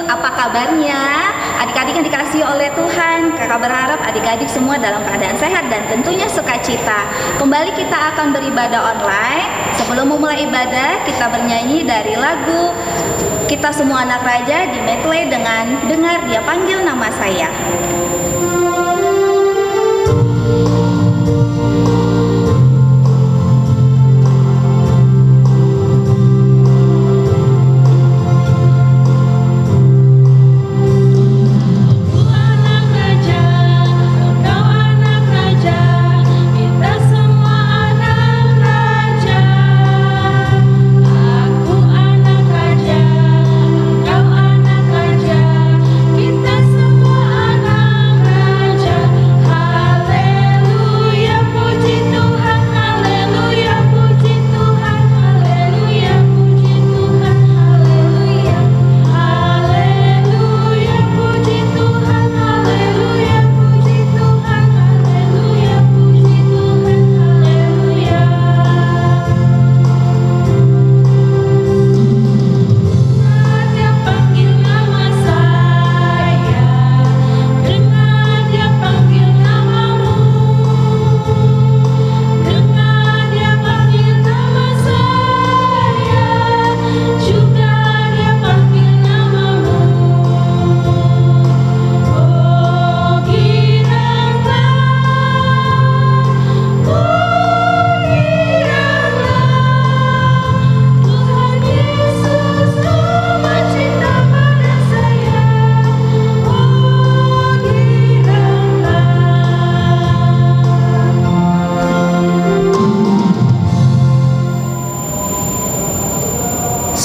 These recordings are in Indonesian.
Apa kabarnya? Adik-adik yang dikasihi oleh Tuhan, kakak berharap adik-adik semua dalam keadaan sehat dan tentunya sukacita. Kembali kita akan beribadah online. Sebelum memulai ibadah, kita bernyanyi dari lagu Kita Semua Anak Raja di medley dengan Dengar Dia Panggil Nama Saya.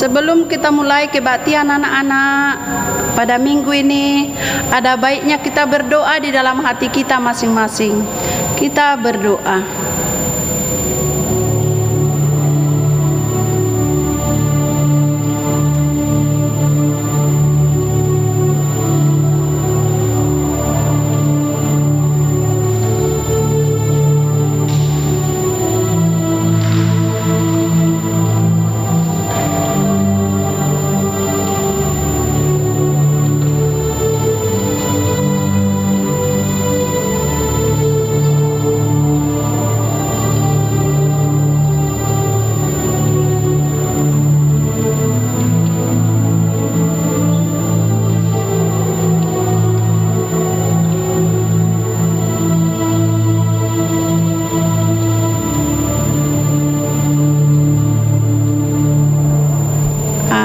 Sebelum kita mulai kebaktian anak-anak pada minggu ini, ada baiknya kita berdoa di dalam hati kita masing-masing. Kita berdoa.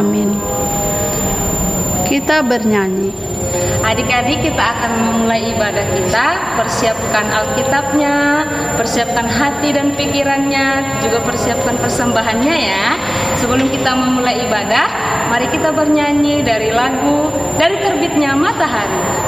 Amin. Kita bernyanyi. Adik-adik, kita akan memulai ibadah kita. Persiapkan Alkitabnya, persiapkan hati dan pikirannya, juga persiapkan persembahannya ya. Sebelum kita memulai ibadah, mari kita bernyanyi dari lagu Dari Terbitnya Matahari.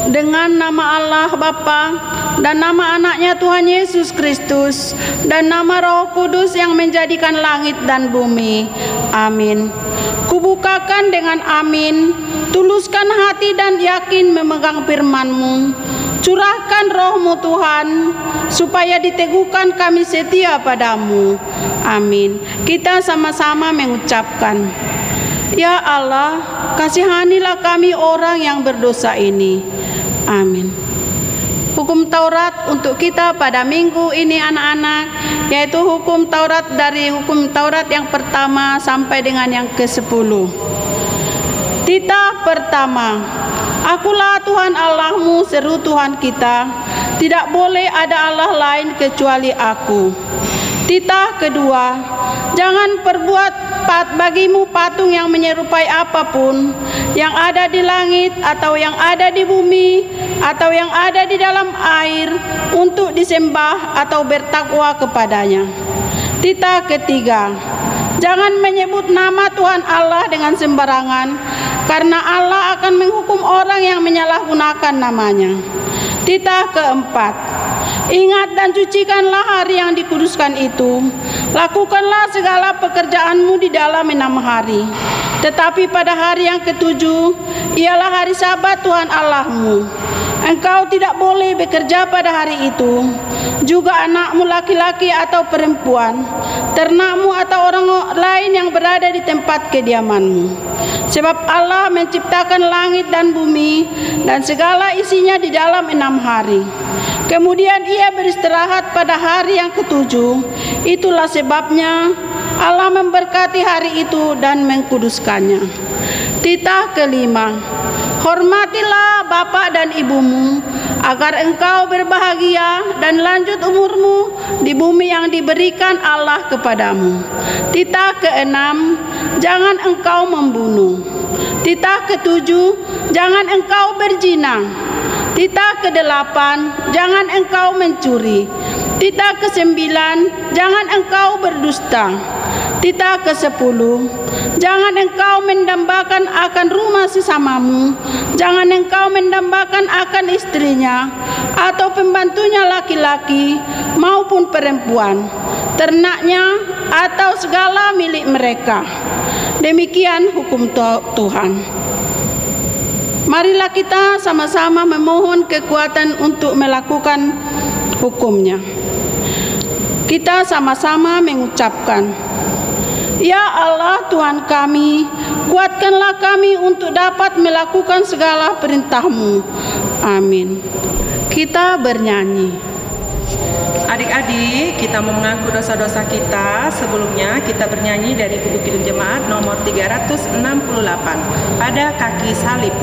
Dengan nama Allah Bapa dan nama anaknya Tuhan Yesus Kristus dan nama Roh Kudus yang menjadikan langit dan bumi. Amin. Kubukakan dengan amin, tuluskan hati dan yakin memegang firman-Mu. Curahkan Roh-Mu Tuhan, supaya diteguhkan kami setia padamu. Amin. Kita sama-sama mengucapkan, Ya Allah, kasihanilah kami orang yang berdosa ini. Amin. Hukum Taurat untuk kita pada minggu ini anak-anak, yaitu hukum Taurat dari hukum Taurat yang pertama sampai dengan yang ke-10. Titah pertama, Akulah Tuhan Allahmu, seru Tuhan kita, tidak boleh ada Allah lain kecuali Aku. Titah kedua, jangan perbuat bagimu patung yang menyerupai apapun yang ada di langit atau yang ada di bumi atau yang ada di dalam air untuk disembah atau bertakwa kepadanya. Titah ketiga, jangan menyebut nama Tuhan Allah dengan sembarangan, karena Allah akan menghukum orang yang menyalahgunakan namanya. Titah keempat, ingat dan cucikanlah hari yang dikuduskan itu. Lakukanlah segala pekerjaanmu di dalam 6 hari. Tetapi pada hari yang ke-7, ialah hari Sabat Tuhan Allahmu. Engkau tidak boleh bekerja pada hari itu, juga anakmu laki-laki atau perempuan, ternakmu atau orang lain yang berada di tempat kediamanmu. Sebab Allah menciptakan langit dan bumi dan segala isinya di dalam 6 hari. Kemudian Ia beristirahat pada hari yang ke-7. Itulah sebabnya Allah memberkati hari itu dan mengkuduskannya. Titah kelima, hormatilah bapa dan ibumu, agar engkau berbahagia dan lanjut umurmu di bumi yang diberikan Allah kepadamu. Titah keenam, jangan engkau membunuh. Titah ketujuh, jangan engkau berzina. Titah kedelapan, jangan engkau mencuri. Titah kesembilan, jangan engkau berdusta. Titah ke-10, jangan engkau mendambakan akan rumah sesamamu, jangan engkau mendambakan akan istrinya atau pembantunya laki-laki maupun perempuan, ternaknya atau segala milik mereka. Demikian hukum Tuhan. Marilah kita sama-sama memohon kekuatan untuk melakukan hukumnya. Kita sama-sama mengucapkan, Ya Allah Tuhan kami, kuatkanlah kami untuk dapat melakukan segala perintah-Mu. Amin. Kita bernyanyi. Adik-adik, kita mau mengaku dosa-dosa kita. Sebelumnya kita bernyanyi dari buku Kidung Jemaat nomor 368 pada kaki salib.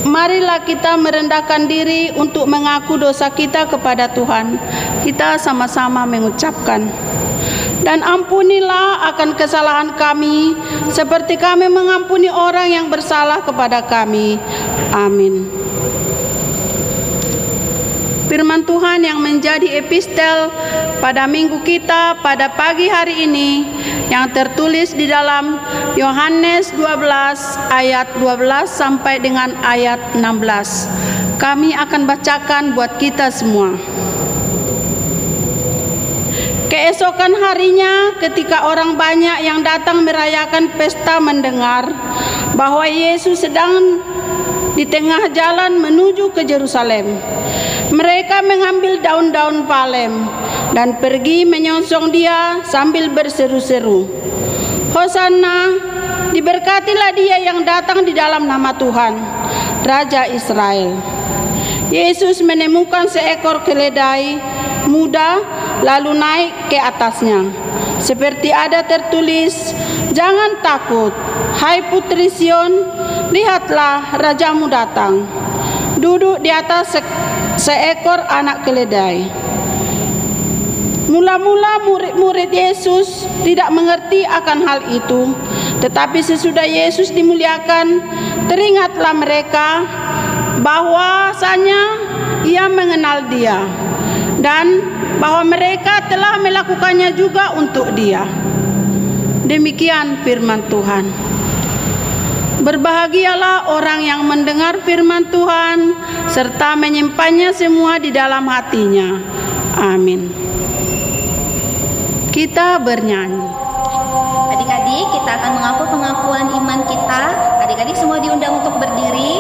Marilah kita merendahkan diri untuk mengaku dosa kita kepada Tuhan. Kita sama-sama mengucapkan, dan ampunilah akan kesalahan kami, seperti kami mengampuni orang yang bersalah kepada kami. Amin. Firman Tuhan yang menjadi epistel pada minggu kita pada pagi hari ini yang tertulis di dalam Yohanes 12 ayat 12 sampai dengan ayat 16. Kami akan bacakan buat kita semua. Keesokan harinya, ketika orang banyak yang datang merayakan pesta mendengar bahwa Yesus sedang di tengah jalan menuju ke Yerusalem, mereka mengambil daun-daun palem dan pergi menyongsong dia sambil berseru-seru, "Hosana, diberkatilah dia yang datang di dalam nama Tuhan, Raja Israel." Yesus menemukan seekor keledai muda lalu naik ke atasnya. Seperti ada tertulis, "Jangan takut, hai putri Sion, lihatlah rajamu datang, duduk di atas seekor anak keledai." Mula-mula murid-murid Yesus tidak mengerti akan hal itu, tetapi sesudah Yesus dimuliakan, teringatlah mereka bahwasanya ia mengenal dia dan bahwa mereka telah melakukannya juga untuk dia. Demikian firman Tuhan. Berbahagialah orang yang mendengar firman Tuhan serta menyimpannya semua di dalam hatinya. Amin. Kita bernyanyi. Adik-adik, kita akan mengaku pengakuan iman kita. Adik-adik semua diundang untuk berdiri.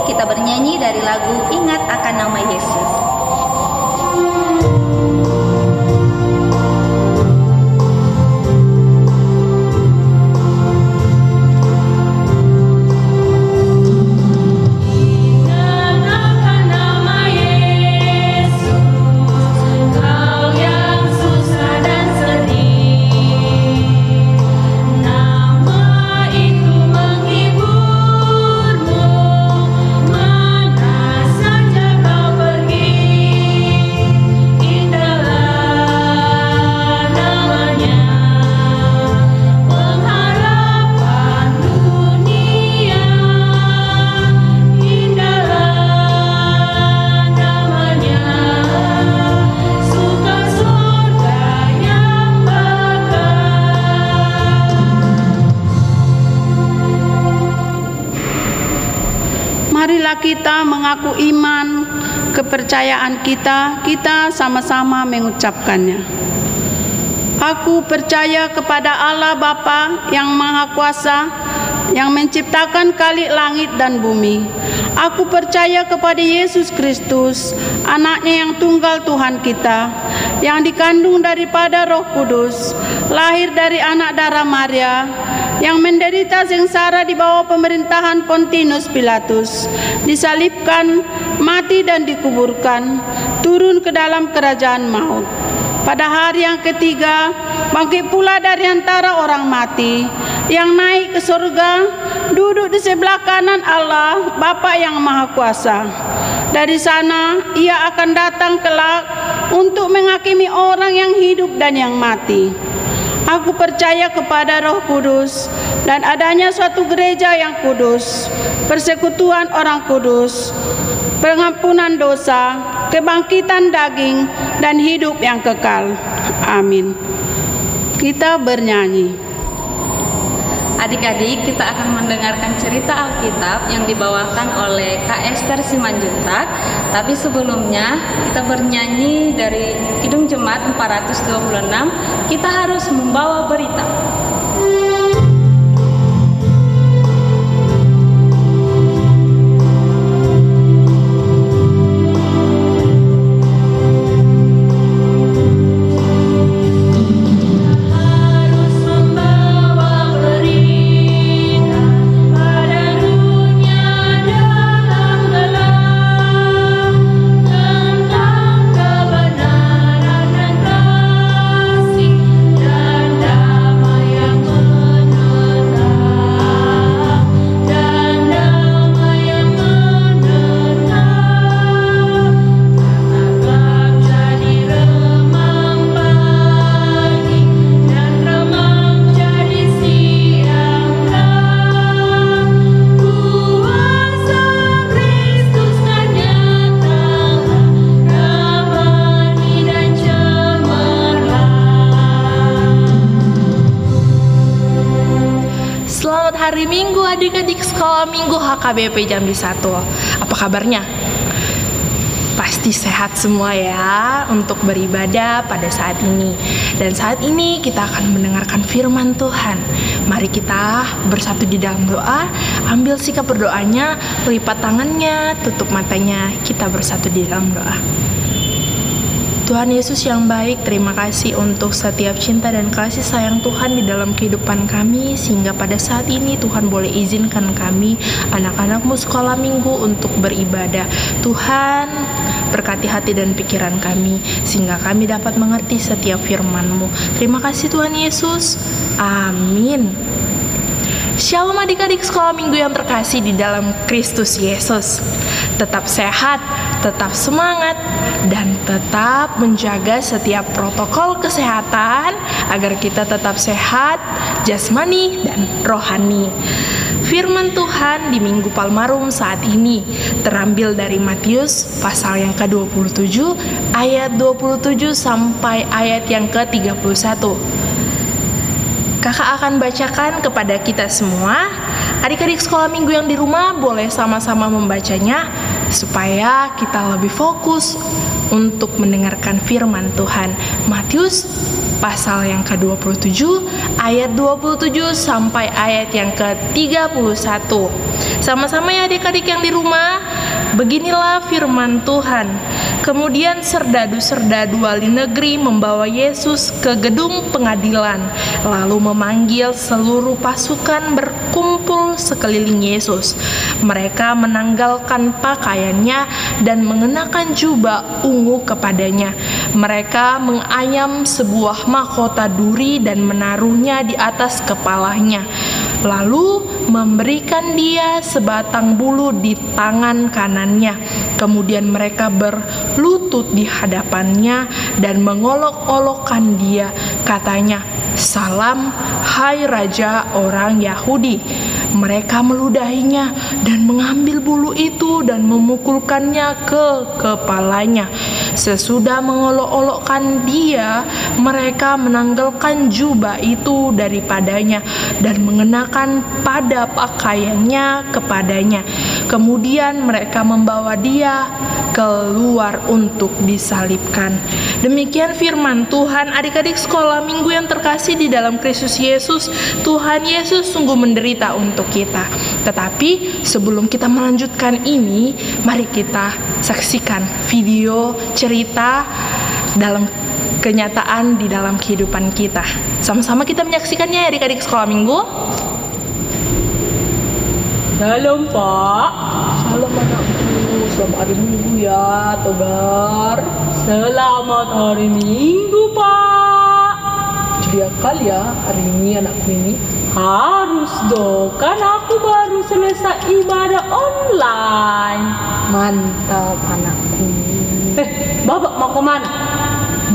Kita bernyanyi dari lagu "Ingat Akan Nama Yesus". Mana saja kau pergi, kita mengaku iman, kepercayaan kita sama-sama mengucapkannya. Aku percaya kepada Allah Bapa yang Maha Kuasa, yang menciptakan kalik langit dan bumi. Aku percaya kepada Yesus Kristus, anaknya yang tunggal Tuhan kita, yang dikandung daripada Roh Kudus, lahir dari anak darah Maria, yang menderita sengsara di bawah pemerintahan Pontius Pilatus, disalibkan, mati dan dikuburkan, turun ke dalam kerajaan maut. Pada hari yang ketiga, bangkit pula dari antara orang mati, yang naik ke surga, duduk di sebelah kanan Allah, Bapa yang Maha Kuasa. Dari sana, ia akan datang kelak untuk menghakimi orang yang hidup dan yang mati. Aku percaya kepada Roh Kudus dan adanya suatu gereja yang kudus, persekutuan orang kudus, pengampunan dosa, kebangkitan daging, dan hidup yang kekal. Amin. Kita bernyanyi. Adik-adik, kita akan mendengarkan cerita Alkitab yang dibawakan oleh Kak Esther Simanjuntak. Tapi sebelumnya kita bernyanyi dari Kidung Jemaat 426, kita harus membawa berita. Hari Minggu adik-adik sekolah minggu HKBP Jambi 1. Apa kabarnya? Pasti sehat semua ya untuk beribadah pada saat ini. Dan saat ini kita akan mendengarkan firman Tuhan. Mari kita bersatu di dalam doa, ambil sikap berdoanya, lipat tangannya, tutup matanya, kita bersatu di dalam doa. Tuhan Yesus yang baik, terima kasih untuk setiap cinta dan kasih sayang Tuhan di dalam kehidupan kami, sehingga pada saat ini Tuhan boleh izinkan kami, anak-anak-Mu sekolah minggu, untuk beribadah. Tuhan, berkati hati dan pikiran kami, sehingga kami dapat mengerti setiap firman-Mu. Terima kasih Tuhan Yesus. Amin. Shalom adik-adik sekolah minggu yang terkasih di dalam Kristus Yesus. Tetap sehat, tetap semangat, dan tetap menjaga setiap protokol kesehatan agar kita tetap sehat, jasmani, dan rohani. Firman Tuhan di Minggu Palmarum saat ini terambil dari Matius pasal yang ke-27 ayat 27 sampai ayat yang ke-31. Kakak akan bacakan kepada kita semua. Adik-adik sekolah minggu yang di rumah boleh sama-sama membacanya supaya kita lebih fokus untuk mendengarkan firman Tuhan. Matius pasal yang ke-27 ayat 27 sampai ayat yang ke-31. Sama-sama ya adik-adik yang di rumah. Beginilah firman Tuhan. Kemudian serdadu-serdadu wali negeri membawa Yesus ke gedung pengadilan, lalu memanggil seluruh pasukan berkumpul sekeliling Yesus. Mereka menanggalkan pakaiannya dan mengenakan jubah ungu kepadanya. Mereka mengayam sebuah mahkota duri dan menaruhnya di atas kepalanya, lalu memberikan dia sebatang bulu di tangan kanannya. Kemudian mereka berlutut di hadapannya dan mengolok-olokkan dia. Katanya, "Salam, hai Raja orang Yahudi." Mereka meludahinya dan mengambil bulu itu dan memukulkannya ke kepalanya. Sesudah mengolok-olokkan dia, mereka menanggalkan jubah itu daripadanya dan mengenakan pada pakaiannya kepadanya. Kemudian mereka membawa dia keluar untuk disalibkan. Demikian firman Tuhan. Adik-adik sekolah minggu yang terkasih di dalam Kristus Yesus, Tuhan Yesus sungguh menderita untuk kita. Tetapi sebelum kita melanjutkan ini, mari kita saksikan video cerita dalam kenyataan di dalam kehidupan kita. Sama-sama kita menyaksikannya ya adik-adik sekolah minggu. Shalom Pak. Shalom anakku, selamat hari Minggu ya, Togar. Selamat hari Minggu Pak. Ceria kali ya hari ini anakku ini. Harus dong, kan aku baru selesai ibadah online. Mantap anakku. Bapak mau kemana?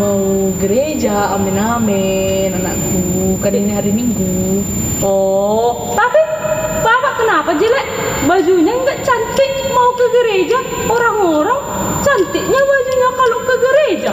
Mau gereja, amin-amin anakku. Kan ini hari Minggu. Oh, tapi Bapak kenapa jelek? Bajunya nggak cantik mau ke gereja. Orang-orang cantiknya bajunya kalau ke gereja.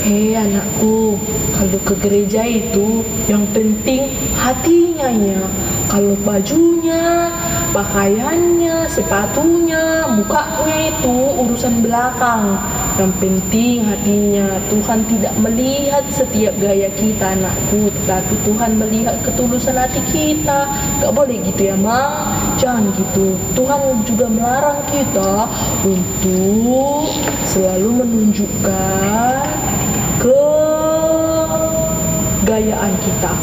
Hei anakku, kalau ke gereja itu yang penting hatinya ya. Kalau bajunya, pakaiannya, sepatunya, mukanya itu urusan belakang. Yang penting hatinya. Tuhan tidak melihat setiap gaya kita anakku, tetapi Tuhan melihat ketulusan hati kita. Gak boleh gitu ya Mang, jangan gitu. Tuhan juga melarang kita untuk selalu menunjukkan kegayaan kita.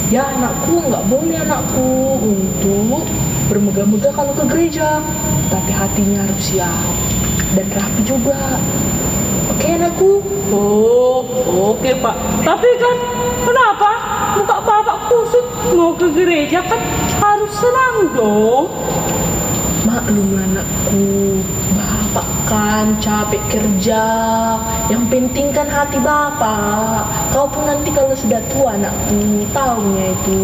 Ya anakku, nggak boleh anakku untuk bermegah-megah kalau ke gereja, tapi hatinya harus siap dan rapi juga. Oke anakku? Oh, oke Pak. Tapi kan kenapa muka Bapak kusut mau ke gereja? Kan harus senang dong. Maklum anakku, Bapak kan capek kerja. Yang penting kan hati Bapak. Kau pun nanti kalau sudah tua anakku, taunya itu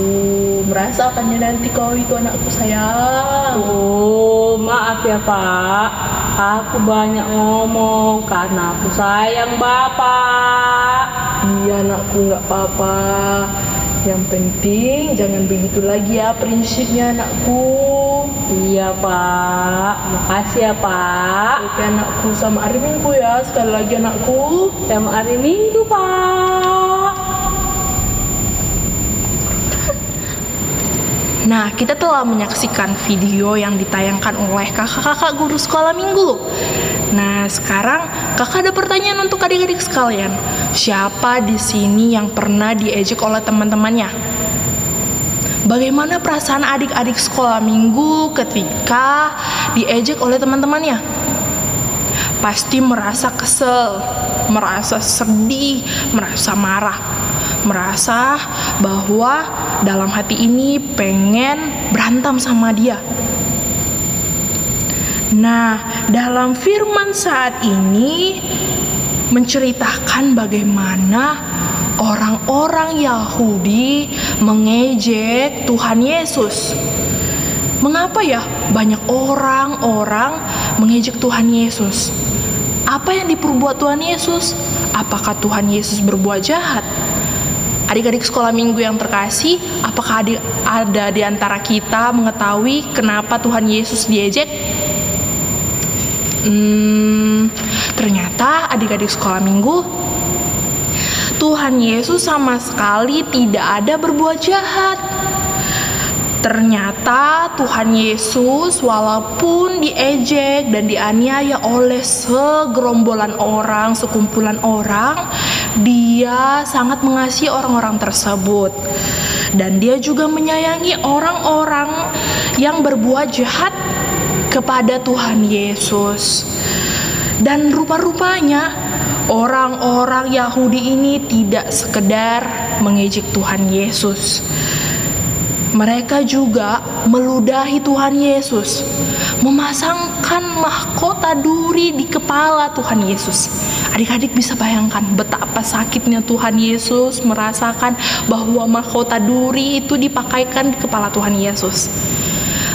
merasakannya nanti kau itu anakku sayang. Oh, maaf ya Pak. Aku banyak ngomong karena aku sayang Bapak. Iya anakku, nggak apa-apa. Yang penting jangan begitu lagi ya prinsipnya anakku. Iya Pak, makasih ya Pak. Oke anakku, sama hari Minggu ya. Sekali lagi anakku. Sama hari Minggu Pak. Nah, kita telah menyaksikan video yang ditayangkan oleh kakak-kakak guru sekolah minggu. Nah, sekarang kakak ada pertanyaan untuk adik-adik sekalian. Siapa di sini yang pernah diejek oleh teman-temannya? Bagaimana perasaan adik-adik sekolah minggu ketika diejek oleh teman-temannya? Pasti merasa kesel, merasa sedih, merasa marah, merasa bahwa dalam hati ini pengen berantem sama dia. Nah, dalam firman saat ini menceritakan bagaimana orang-orang Yahudi mengejek Tuhan Yesus. Mengapa ya banyak orang-orang mengejek Tuhan Yesus? Apa yang diperbuat Tuhan Yesus? Apakah Tuhan Yesus berbuat jahat? Adik-adik sekolah minggu yang terkasih, apakah ada di antara kita mengetahui kenapa Tuhan Yesus diejek? Ternyata adik-adik sekolah minggu, Tuhan Yesus sama sekali tidak ada berbuat jahat. Ternyata Tuhan Yesus walaupun diejek dan dianiaya oleh segerombolan orang, sekumpulan orang, dia sangat mengasihi orang-orang tersebut. Dan dia juga menyayangi orang-orang yang berbuat jahat kepada Tuhan Yesus. Dan rupa-rupanya orang-orang Yahudi ini tidak sekedar mengejek Tuhan Yesus. Mereka juga meludahi Tuhan Yesus, memasangkan mahkota duri di kepala Tuhan Yesus. Adik-adik bisa bayangkan betapa sakitnya Tuhan Yesus merasakan bahwa mahkota duri itu dipakaikan di kepala Tuhan Yesus.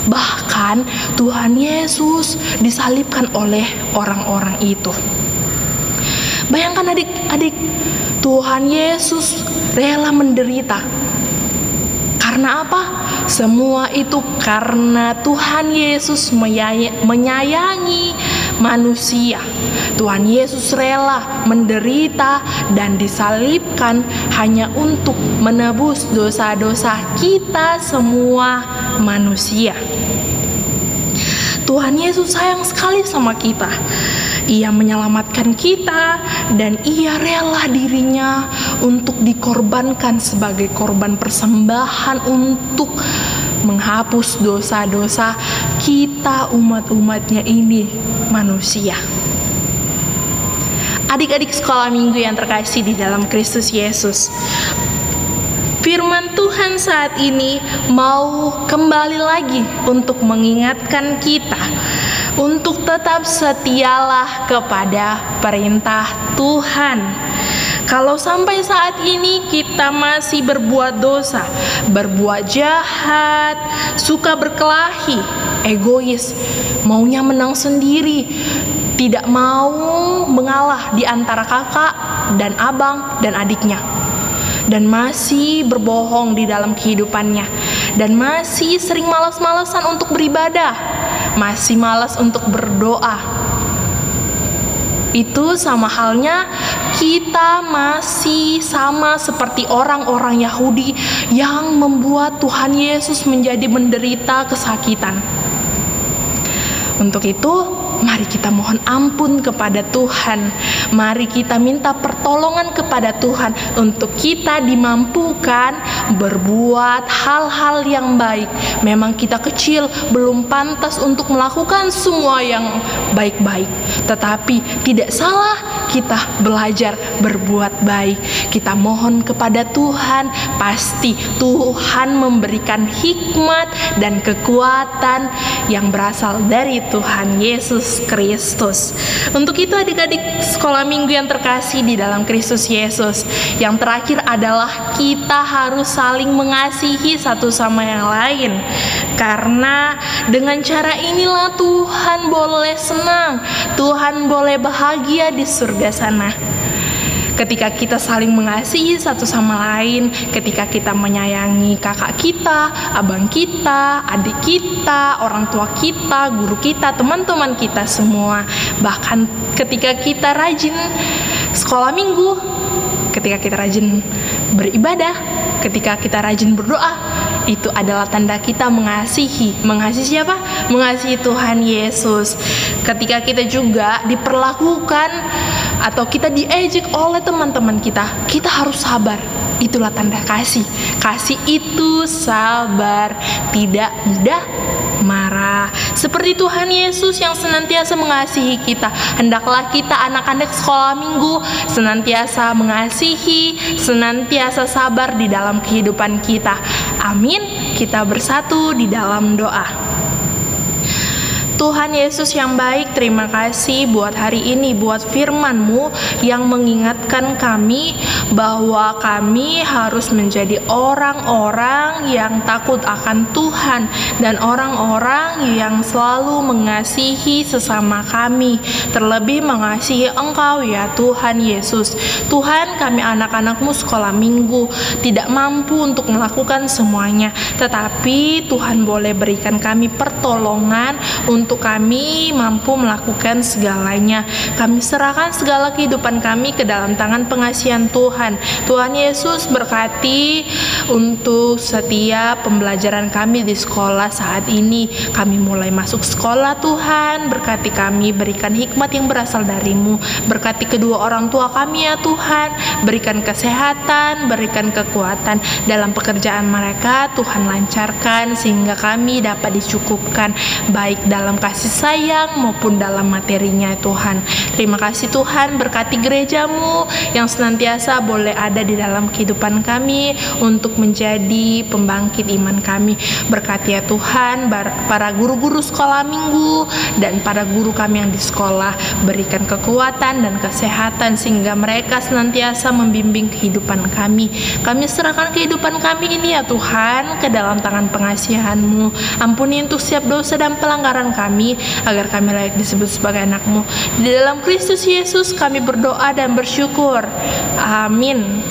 Bahkan Tuhan Yesus disalibkan oleh orang-orang itu. Bayangkan adik-adik, Tuhan Yesus rela menderita. Karena apa? Semua itu karena Tuhan Yesus menyayangi manusia. Tuhan Yesus rela menderita dan disalibkan hanya untuk menebus dosa-dosa kita semua manusia. Tuhan Yesus sayang sekali sama kita. Ia menyelamatkan kita dan Ia rela dirinya untuk dikorbankan sebagai korban persembahan untuk menghapus dosa-dosa kita umat-umatnya ini manusia. Adik-adik sekolah minggu yang terkasih di dalam Kristus Yesus, firman Tuhan saat ini mau kembali lagi untuk mengingatkan kita untuk tetap setialah kepada perintah Tuhan. Kalau sampai saat ini kita masih berbuat dosa, berbuat jahat, suka berkelahi, egois, maunya menang sendiri, tidak mau mengalah di antara kakak dan abang dan adiknya, dan masih berbohong di dalam kehidupannya, dan masih sering malas-malasan untuk beribadah, masih malas untuk berdoa, itu sama halnya kita masih sama seperti orang-orang Yahudi yang membuat Tuhan Yesus menjadi menderita kesakitan. Untuk itu, mari kita mohon ampun kepada Tuhan. Mari kita minta pertolongan kepada Tuhan untuk kita dimampukan berbuat hal-hal yang baik. Memang kita kecil, belum pantas untuk melakukan semua yang baik-baik. Tetapi tidak salah kita belajar berbuat baik. Kita mohon kepada Tuhan, pasti Tuhan memberikan hikmat dan kekuatan yang berasal dari Tuhan Yesus Kristus. Untuk itu adik-adik sekolah minggu yang terkasih di dalam Kristus Yesus, yang terakhir adalah kita harus saling mengasihi satu sama yang lain. Karena dengan cara inilah Tuhan boleh senang, Tuhan boleh bahagia di surga sana. Ketika kita saling mengasihi satu sama lain, ketika kita menyayangi kakak kita, abang kita, adik kita, orang tua kita, guru kita, teman-teman kita semua, bahkan ketika kita rajin sekolah minggu, ketika kita rajin beribadah, ketika kita rajin berdoa, itu adalah tanda kita mengasihi. Mengasihi siapa? Mengasihi Tuhan Yesus. Ketika kita juga diperlakukan atau kita diejek oleh teman-teman kita harus sabar. Itulah tanda kasih. Kasih itu sabar, tidak mudah marah. Seperti Tuhan Yesus yang senantiasa mengasihi kita, hendaklah kita anak-anak sekolah minggu senantiasa mengasihi, senantiasa sabar di dalam kehidupan kita. Amin. Kita bersatu di dalam doa. Tuhan Yesus yang baik, terima kasih buat hari ini, buat firman-Mu yang mengingatkan kami bahwa kami harus menjadi orang-orang yang takut akan Tuhan dan orang-orang yang selalu mengasihi sesama kami, terlebih mengasihi Engkau ya Tuhan Yesus. Tuhan, kami anak-anak-Mu sekolah minggu tidak mampu untuk melakukan semuanya, tetapi Tuhan boleh berikan kami pertolongan untuk kami mampu melakukan segalanya. Kami serahkan segala kehidupan kami ke dalam tangan pengasihan Tuhan. Tuhan Yesus berkati untuk setiap pembelajaran kami di sekolah saat ini. Kami mulai masuk sekolah, Tuhan. Berkati kami, berikan hikmat yang berasal dari-Mu. Berkati kedua orang tua kami ya Tuhan. Berikan kesehatan, berikan kekuatan dalam pekerjaan mereka. Tuhan lancarkan sehingga kami dapat dicukupkan baik dalam kasih sayang maupun dalam materinya Tuhan. Terima kasih Tuhan, berkati gereja-Mu yang senantiasa boleh ada di dalam kehidupan kami untuk untuk menjadi pembangkit iman kami. Berkati ya Tuhan para guru-guru sekolah minggu dan para guru kami yang di sekolah. Berikan kekuatan dan kesehatan sehingga mereka senantiasa membimbing kehidupan kami. Kami serahkan kehidupan kami ini ya Tuhan ke dalam tangan pengasihan-Mu. Ampuni untuk setiap dosa dan pelanggaran kami, agar kami layak disebut sebagai anak-Mu. Di dalam Kristus Yesus kami berdoa dan bersyukur. Amin.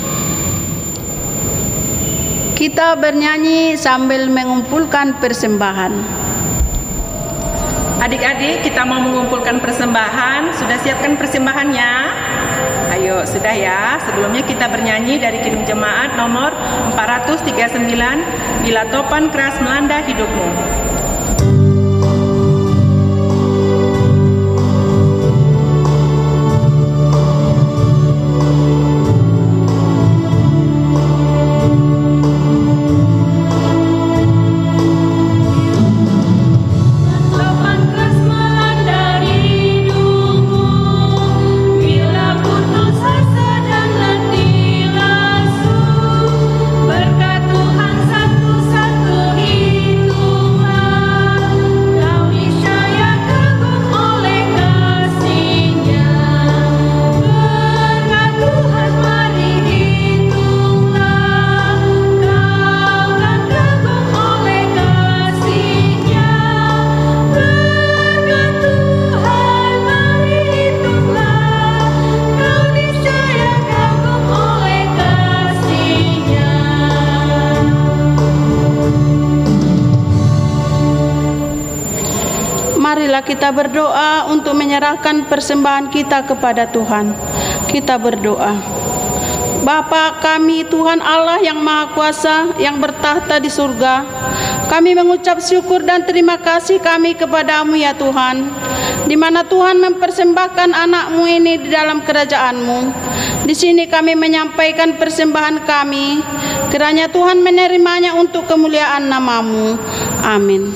Kita bernyanyi sambil mengumpulkan persembahan. Adik-adik, kita mau mengumpulkan persembahan. Sudah siapkan persembahannya? Ayo, sudah ya. Sebelumnya kita bernyanyi dari Kidung Jemaat nomor 439, Bila Topan Keras Melanda Hidupmu. Marilah kita berdoa untuk menyerahkan persembahan kita kepada Tuhan. Kita berdoa. Bapa kami, Tuhan Allah yang Maha Kuasa, yang bertahta di surga, kami mengucap syukur dan terima kasih kami kepada-Mu ya Tuhan, di mana Tuhan mempersembahkan anak-Mu ini di dalam kerajaan-Mu. Di sini kami menyampaikan persembahan kami, kiranya Tuhan menerimanya untuk kemuliaan nama-Mu. Amin.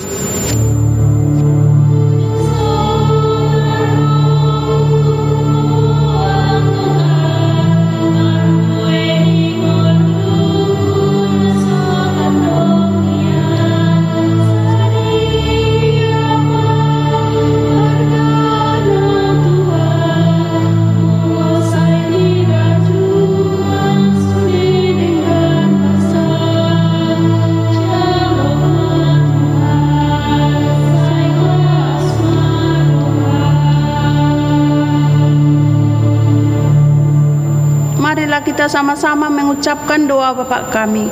Marilah kita sama-sama mengucapkan doa Bapa kami.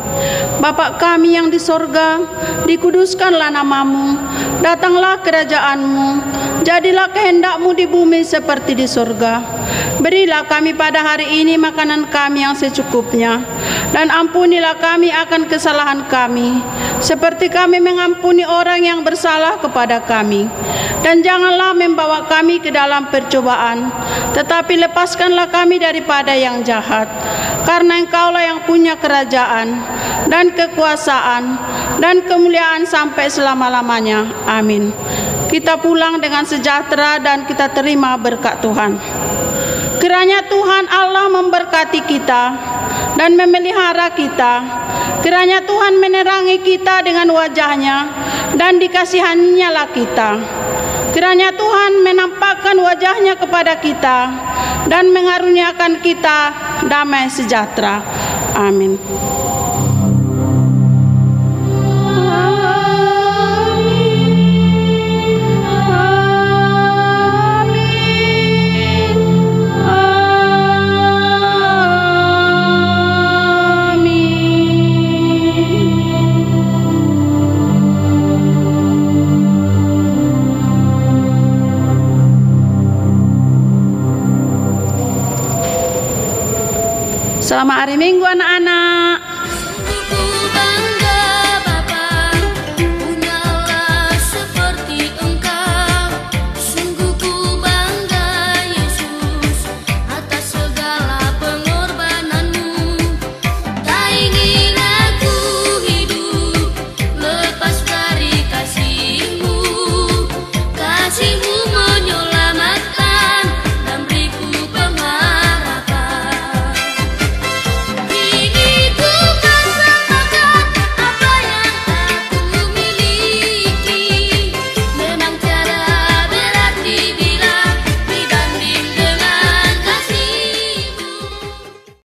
Bapa kami yang di sorga, dikuduskanlah nama-Mu, datanglah kerajaan-Mu, jadilah kehendak-Mu di bumi seperti di sorga. Berilah kami pada hari ini makanan kami yang secukupnya, dan ampunilah kami akan kesalahan kami, seperti kami mengampuni orang yang bersalah kepada kami. Dan janganlah membawa kami ke dalam percobaan, tetapi lepaskanlah kami daripada yang jahat. Karena Engkaulah yang punya kerajaan, dan kekuasaan, dan kemuliaan sampai selama-lamanya. Amin. Kita pulang dengan sejahtera dan kita terima berkat Tuhan. Kiranya Tuhan Allah memberkati kita dan memelihara kita. Kiranya Tuhan menerangi kita dengan wajah-Nya dan dikasihaninya kita. Kiranya Tuhan menampakkan wajah-Nya kepada kita dan mengaruniakan kita damai sejahtera. Amin. Selamat hari Minggu anak-anak.